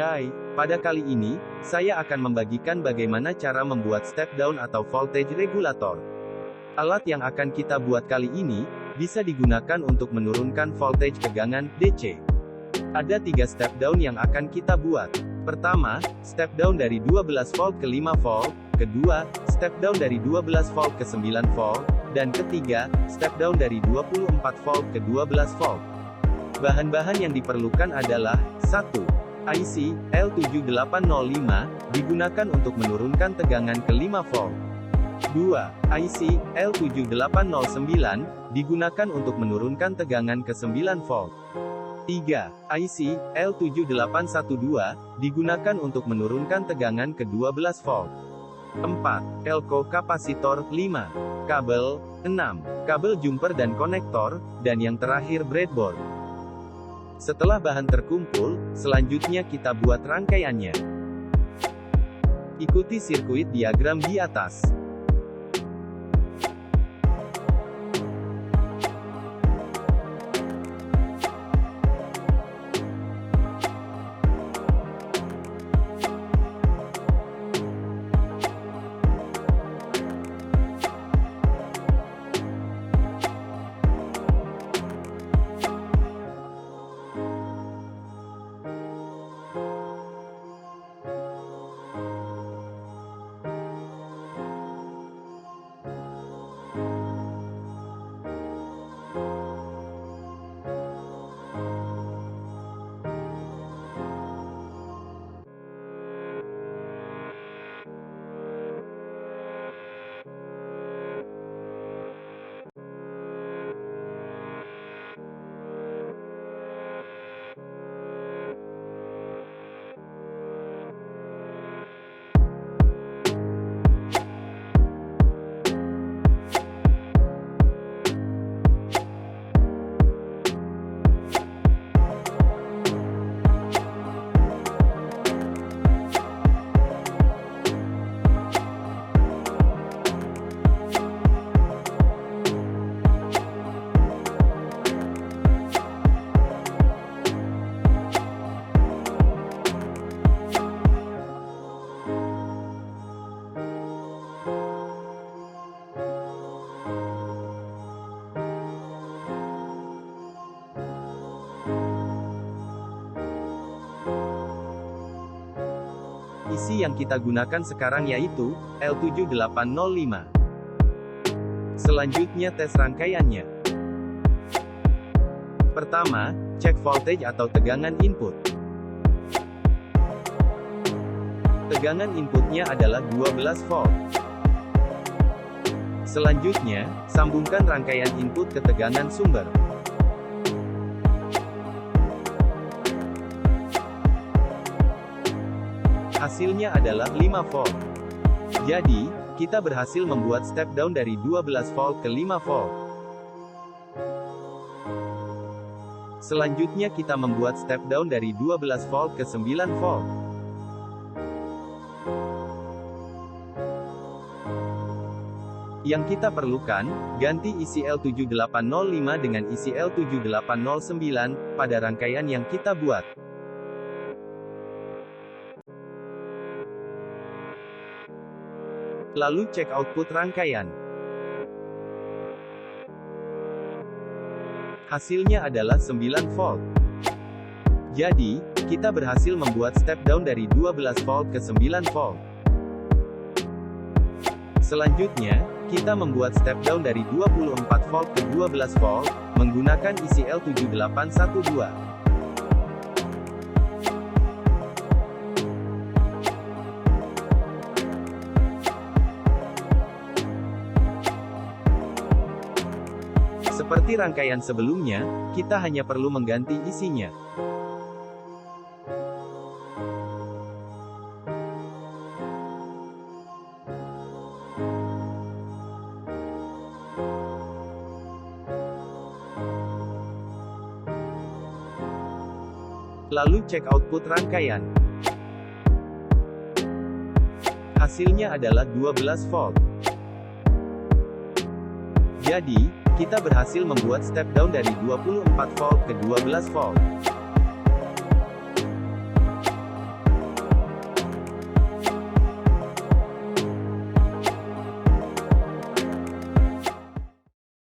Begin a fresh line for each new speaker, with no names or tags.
Hai, pada kali ini, saya akan membagikan bagaimana cara membuat step down atau voltage regulator. Alat yang akan kita buat kali ini, bisa digunakan untuk menurunkan voltage tegangan, DC. Ada 3 step down yang akan kita buat. Pertama, step down dari 12 volt ke 5 volt, kedua, step down dari 12 volt ke 9 volt, dan ketiga, step down dari 24 volt ke 12 volt. Bahan-bahan yang diperlukan adalah 1. IC L7805 digunakan untuk menurunkan tegangan ke 5 volt. 2. IC L7809 digunakan untuk menurunkan tegangan ke 9 volt. 3. IC L7812 digunakan untuk menurunkan tegangan ke 12 volt. 4. Elko kapasitor. 5. Kabel. 6. Kabel jumper dan konektor, dan yang terakhir breadboard. Setelah bahan terkumpul, selanjutnya kita buat rangkaiannya. Ikuti sirkuit diagram di atas. Isi yang kita gunakan sekarang yaitu L7805. Selanjutnya tes rangkaiannya. Pertama, cek voltage atau tegangan input. Tegangan inputnya adalah 12 volt. Selanjutnya, sambungkan rangkaian input ke tegangan sumber. Hasilnya adalah 5 volt. Jadi, kita berhasil membuat step down dari 12 volt ke 5 volt. Selanjutnya kita membuat step down dari 12 volt ke 9 volt. Yang kita perlukan, ganti isi L7805 dengan isi L7809, pada rangkaian yang kita buat. Lalu cek output rangkaian. Hasilnya adalah 9 volt. Jadi, kita berhasil membuat step down dari 12 volt ke 9 volt. Selanjutnya, kita membuat step down dari 24 volt ke 12 volt, menggunakan isi L7812. Seperti rangkaian sebelumnya, kita hanya perlu mengganti isinya. Lalu cek output rangkaian. Hasilnya adalah 12 volt. Jadi, kita berhasil membuat step down dari 24 volt ke 12 volt.